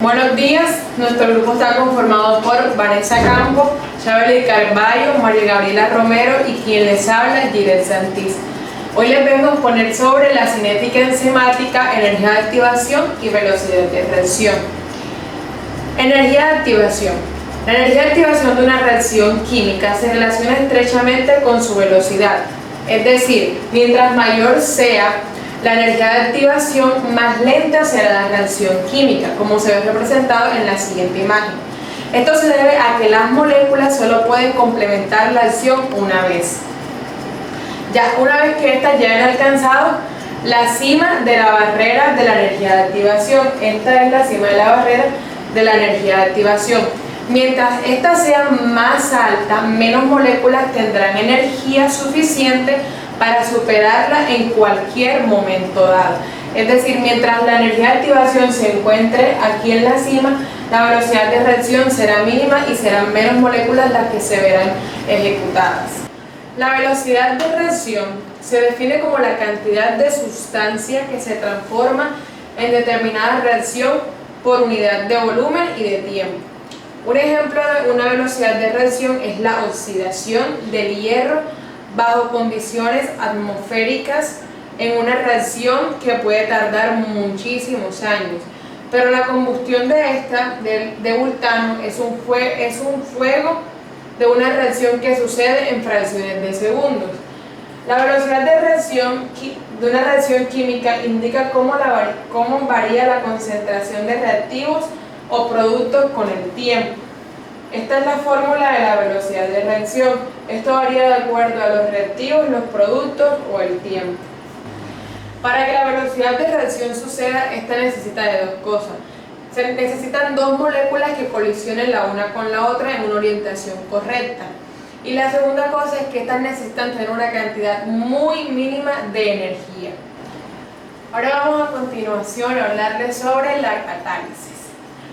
Buenos días, nuestro grupo está conformado por Vanessa Campos, Chabeli Carballo, María Gabriela Romero y quien les habla, Giret Santis. Hoy les vengo a exponer sobre la cinética enzimática, energía de activación y velocidad de reacción. Energía de activación. La energía de activación de una reacción química se relaciona estrechamente con su velocidad, es decir, mientras mayor sea la energía de activación, más lenta será la reacción química, como se ve representado en la siguiente imagen. Esto se debe a que las moléculas solo pueden complementar la acción una vez. Ya una vez que estas ya han alcanzado la cima de la barrera de la energía de activación, esta es la cima de la barrera de la energía de activación. Mientras esta sea más alta, menos moléculas tendrán energía suficiente para superarla en cualquier momento dado. Es decir, mientras la energía de activación se encuentre aquí en la cima, la velocidad de reacción será mínima y serán menos moléculas las que se verán ejecutadas. La velocidad de reacción se define como la cantidad de sustancia que se transforma en determinada reacción por unidad de volumen y de tiempo. Un ejemplo de una velocidad de reacción es la oxidación del hierro bajo condiciones atmosféricas en una reacción que puede tardar muchísimos años, pero la combustión de esta, de vulcano, es un fuego de una reacción que sucede en fracciones de segundos. La velocidad de reacción de una reacción química indica cómo varía la concentración de reactivos o productos con el tiempo. Esta es la fórmula de la velocidad de reacción. Esto varía de acuerdo a los reactivos, los productos o el tiempo. Para que la velocidad de reacción suceda, esta necesita de dos cosas. Se necesitan dos moléculas que colisionen la una con la otra en una orientación correcta. Y la segunda cosa es que estas necesitan tener una cantidad muy mínima de energía. Ahora vamos a continuación a hablarles sobre la catálisis.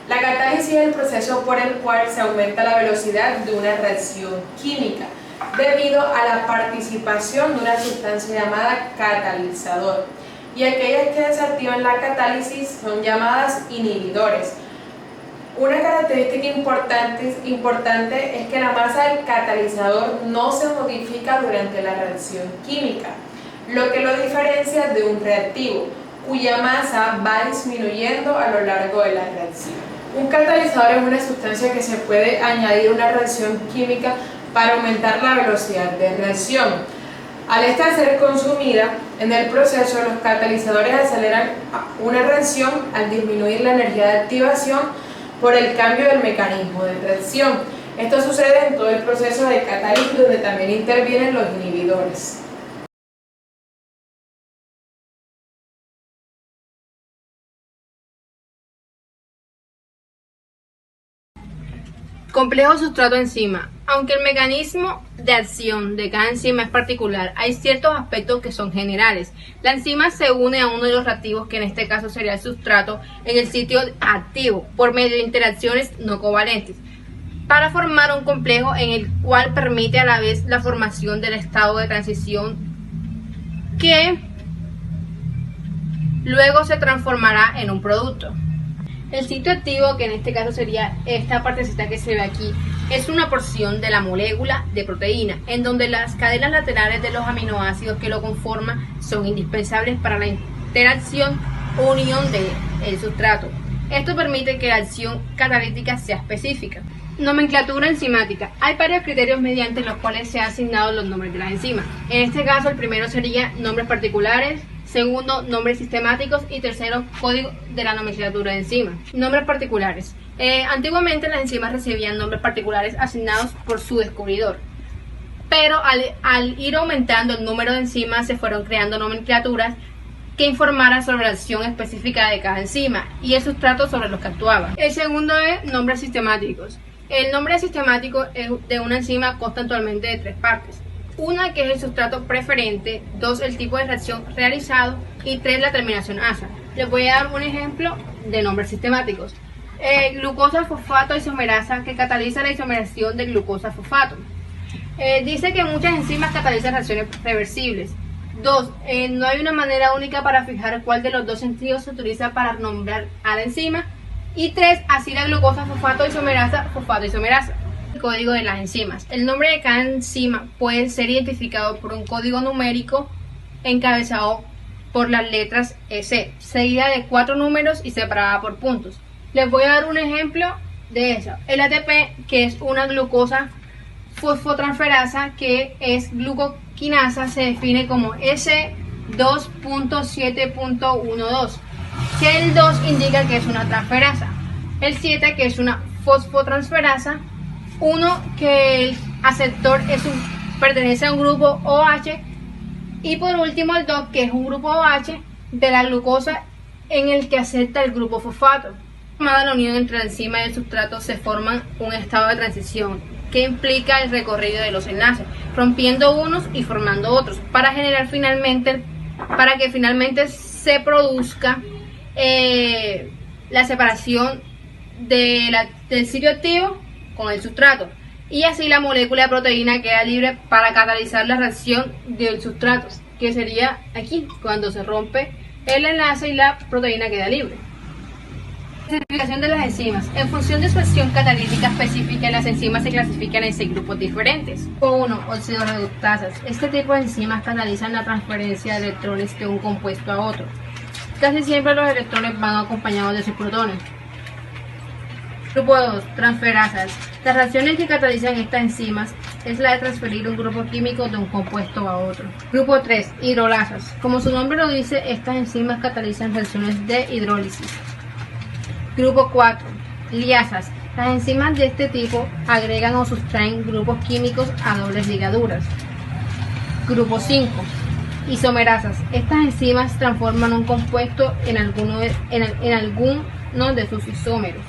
La catálisis es el proceso por el cual se aumenta la velocidad de una reacción química debido a la participación de una sustancia llamada catalizador, y aquellas que desactivan la catálisis son llamadas inhibidores. Una característica importante es que la masa del catalizador no se modifica durante la reacción química, lo que lo diferencia de un reactivo, cuya masa va disminuyendo a lo largo de la reacción. Un catalizador es una sustancia que se puede añadir a una reacción química para aumentar la velocidad de reacción. Al esta ser consumida en el proceso, los catalizadores aceleran una reacción al disminuir la energía de activación por el cambio del mecanismo de reacción. Esto sucede en todo el proceso de catálisis, donde también intervienen los inhibidores. Complejo sustrato-enzima. Aunque el mecanismo de acción de cada enzima es particular, hay ciertos aspectos que son generales. La enzima se une a uno de los reactivos, que en este caso sería el sustrato, en el sitio activo, por medio de interacciones no covalentes, para formar un complejo en el cual permite a la vez la formación del estado de transición que luego se transformará en un producto. El sitio activo, que en este caso sería esta partecita que se ve aquí, es una porción de la molécula de proteína, en donde las cadenas laterales de los aminoácidos que lo conforman son indispensables para la interacción o unión del sustrato. Esto permite que la acción catalítica sea específica. Nomenclatura enzimática. Hay varios criterios mediante los cuales se han asignado los nombres de las enzimas. En este caso, el primero sería nombres particulares, segundo, nombres sistemáticos y tercero, código de la nomenclatura de enzimas. Nombres particulares. Antiguamente las enzimas recibían nombres particulares asignados por su descubridor, pero al ir aumentando el número de enzimas se fueron creando nomenclaturas que informaran sobre la acción específica de cada enzima y el sustrato sobre los que actuaba. El segundo es nombres sistemáticos. El nombre sistemático de una enzima consta actualmente de tres partes. Una, que es el sustrato preferente; dos, el tipo de reacción realizado; y tres, la terminación asa. Les voy a dar un ejemplo de nombres sistemáticos. Glucosa fosfato isomerasa, que cataliza la isomeración de glucosa fosfato. Dice que muchas enzimas catalizan reacciones reversibles. 2. No hay una manera única para fijar cuál de los dos sentidos se utiliza para nombrar a la enzima. Y 3, acila glucosa fosfato isomerasa, fosfato isomerasa. El código de las enzimas. El nombre de cada enzima puede ser identificado por un código numérico encabezado por las letras EC, seguida de 4 números y separada por puntos. Les voy a dar un ejemplo de eso. El ATP, que es una glucosa fosfotransferasa, que es glucoquinasa, se define como S2.7.12, que el 2 indica que es una transferasa, el 7 que es una fosfotransferasa, 1 que el aceptor pertenece a un grupo OH, y por último el 2 que es un grupo OH de la glucosa en el que acepta el grupo fosfato. Formada la unión entre la enzima y el sustrato, se forman un estado de transición que implica el recorrido de los enlaces, rompiendo unos y formando otros, para que finalmente se produzca la separación del sitio activo con el sustrato, y así la molécula de proteína queda libre para catalizar la reacción del sustrato, que sería aquí, cuando se rompe el enlace y la proteína queda libre. Clasificación de las enzimas. En función de su acción catalítica específica, las enzimas se clasifican en 6 grupos diferentes. Grupo 1, oxidorreductasas. Este tipo de enzimas canalizan la transferencia de electrones de un compuesto a otro. Casi siempre los electrones van acompañados de sus protones. Grupo 2, transferasas. Las reacciones que catalizan estas enzimas es la de transferir un grupo químico de un compuesto a otro. Grupo 3, hidrolasas. Como su nombre lo dice, estas enzimas catalizan reacciones de hidrólisis. Grupo 4, liasas. Las enzimas de este tipo agregan o sustraen grupos químicos a dobles ligaduras. Grupo 5, isomerasas. Estas enzimas transforman un compuesto en alguno de sus isómeros.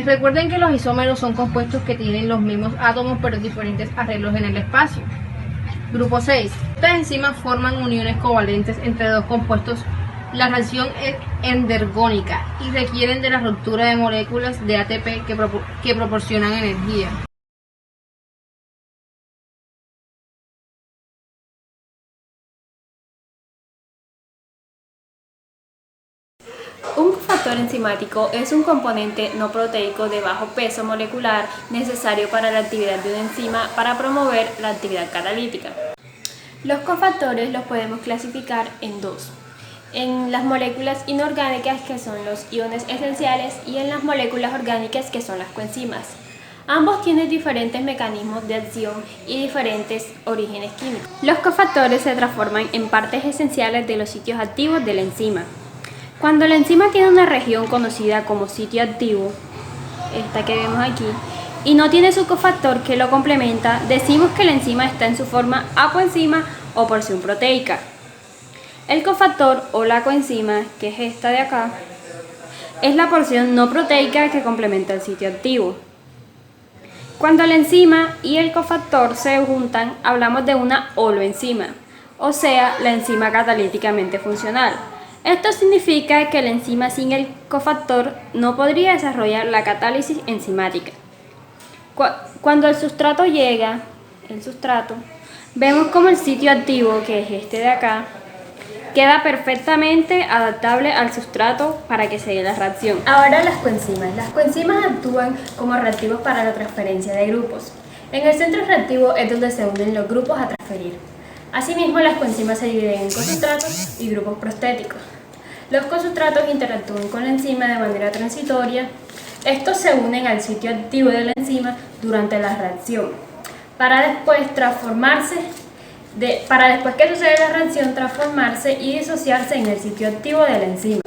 Recuerden que los isómeros son compuestos que tienen los mismos átomos pero diferentes arreglos en el espacio. Grupo 6. Estas enzimas forman uniones covalentes entre dos compuestos. La reacción es endergónica y requieren de la ruptura de moléculas de ATP que proporcionan energía. Un cofactor enzimático es un componente no proteico de bajo peso molecular necesario para la actividad de una enzima para promover la actividad catalítica. Los cofactores los podemos clasificar en dos: en las moléculas inorgánicas, que son los iones esenciales, y en las moléculas orgánicas, que son las coenzimas. Ambos tienen diferentes mecanismos de acción y diferentes orígenes químicos. Los cofactores se transforman en partes esenciales de los sitios activos de la enzima. Cuando la enzima tiene una región conocida como sitio activo, esta que vemos aquí, y no tiene su cofactor que lo complementa, decimos que la enzima está en su forma apoenzima o porción proteica. El cofactor o la coenzima, que es esta de acá, es la porción no proteica que complementa el sitio activo. Cuando la enzima y el cofactor se juntan, hablamos de una holoenzima, o sea, la enzima catalíticamente funcional. Esto significa que la enzima sin el cofactor no podría desarrollar la catálisis enzimática. Cuando el sustrato llega, vemos como el sitio activo, que es este de acá, queda perfectamente adaptable al sustrato para que se dé la reacción. Ahora las coenzimas. Las coenzimas actúan como reactivos para la transferencia de grupos. En el centro reactivo es donde se unen los grupos a transferir. Asimismo, las coenzimas se dividen en cosustratos y grupos prostéticos. Los cosustratos interactúan con la enzima de manera transitoria. Estos se unen al sitio activo de la enzima durante la reacción, para después que sucede la reacción, transformarse y disociarse en el sitio activo de la enzima.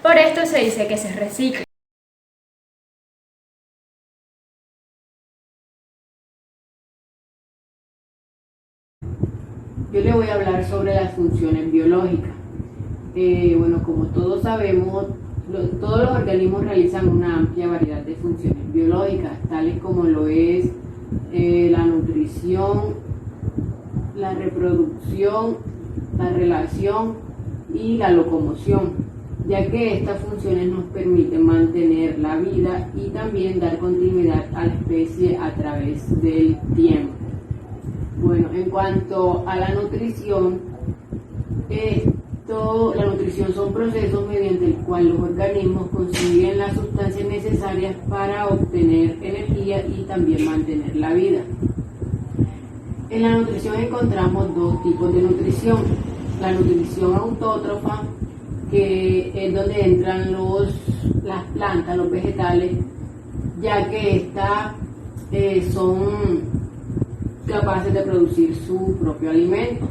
Por esto se dice que se recicla. Yo le voy a hablar sobre las funciones biológicas. Como todos sabemos, todos los organismos realizan una amplia variedad de funciones biológicas, tales como lo es la nutrición, la reproducción, la relación y la locomoción, ya que estas funciones nos permiten mantener la vida y también dar continuidad a la especie a través del tiempo. Bueno, en cuanto a la nutrición, La nutrición son procesos mediante el cual los organismos consiguen las sustancias necesarias para obtener energía y también mantener la vida. En la nutrición encontramos dos tipos de nutrición. La nutrición autótrofa, que es donde entran las plantas, los vegetales, ya que estas son capaces de producir su propio alimento,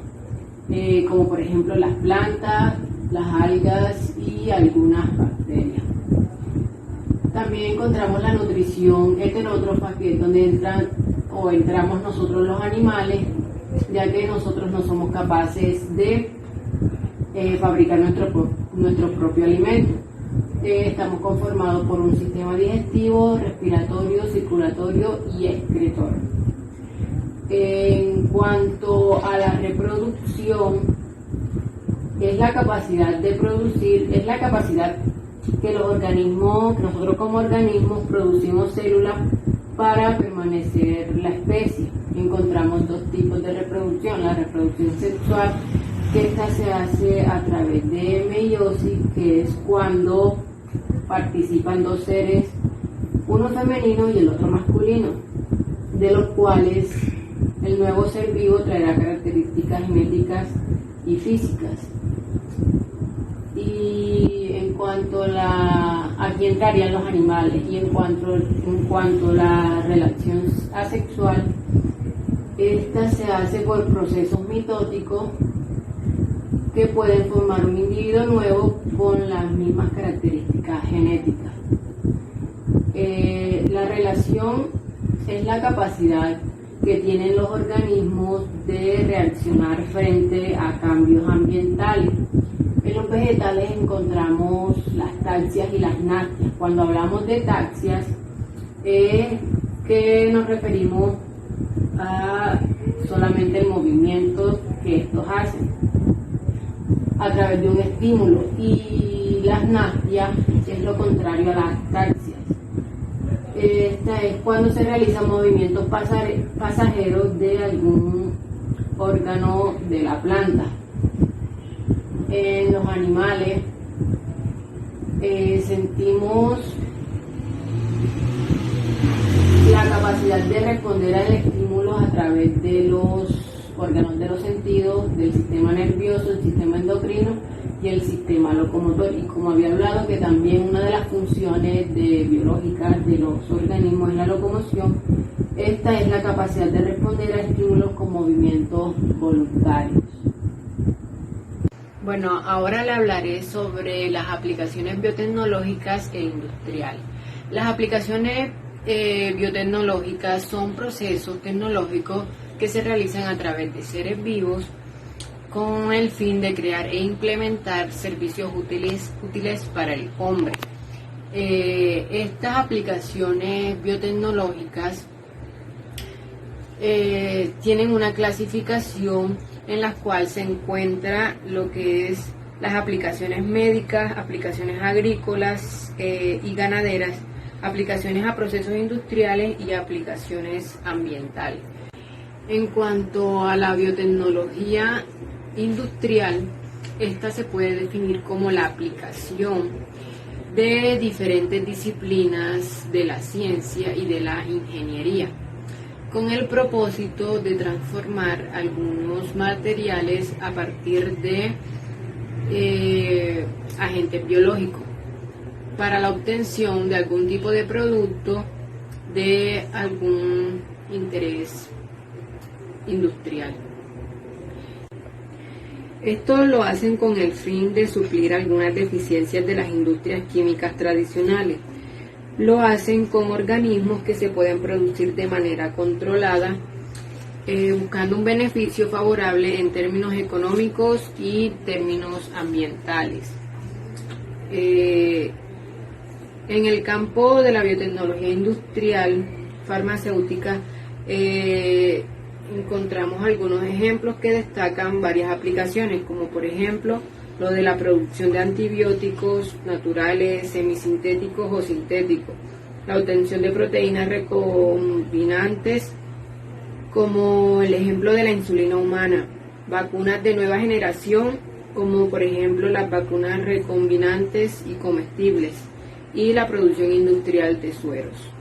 como por ejemplo las plantas, las algas y algunas bacterias. También encontramos la nutrición heterótrofa, que es donde entramos nosotros los animales, ya que nosotros no somos capaces de fabricar nuestro propio alimento. Estamos conformados por un sistema digestivo, respiratorio, circulatorio y excretor. En cuanto a la reproducción, es la capacidad de producir, es la capacidad que nosotros como organismos producimos células para permanecer la especie. Encontramos dos tipos de reproducción: la reproducción sexual, que esta se hace a través de meiosis, que es cuando participan dos seres, uno femenino y el otro masculino, de los cuales el nuevo ser vivo traerá características genéticas y físicas. Y en cuanto aquí entrarían los animales, y en cuanto a la relación asexual, esta se hace por procesos mitóticos que pueden formar un individuo nuevo con las mismas características genéticas. La relación es la capacidad que tienen los organismos de reaccionar frente a cambios ambientales. En los vegetales encontramos las taxias y las nastias. Cuando hablamos de taxias, que nos referimos a solamente el movimiento que estos hacen a través de un estímulo, y las nastias es lo contrario a las taxias. Esta es cuando se realizan movimientos pasajeros de algún órgano de la planta. En los animales sentimos la capacidad de responder al estímulo a través de los órganos de los sentidos, del sistema nervioso, el sistema endocrino y el sistema locomotor. Y como había hablado, que también una de las funciones biológicas de los organismos es la locomoción. Esta es la capacidad de responder a estímulos con movimientos voluntarios. Bueno, ahora le hablaré sobre las aplicaciones biotecnológicas e industriales. Las aplicaciones biotecnológicas son procesos tecnológicos que se realizan a través de seres vivos con el fin de crear e implementar servicios útiles para el hombre. Estas aplicaciones biotecnológicas tienen una clasificación en la cual se encuentra lo que es las aplicaciones médicas, aplicaciones agrícolas y ganaderas, aplicaciones a procesos industriales y aplicaciones ambientales. En cuanto a la biotecnología industrial, esta se puede definir como la aplicación de diferentes disciplinas de la ciencia y de la ingeniería, con el propósito de transformar algunos materiales a partir de agentes biológicos para la obtención de algún tipo de producto de algún interés industrial. Esto lo hacen con el fin de suplir algunas deficiencias de las industrias químicas tradicionales. Lo hacen con organismos que se pueden producir de manera controlada, buscando un beneficio favorable en términos económicos y términos ambientales. En el campo de la biotecnología industrial farmacéutica, encontramos algunos ejemplos que destacan varias aplicaciones, como por ejemplo lo de la producción de antibióticos naturales, semisintéticos o sintéticos, la obtención de proteínas recombinantes, como el ejemplo de la insulina humana, vacunas de nueva generación como por ejemplo las vacunas recombinantes y comestibles y la producción industrial de sueros.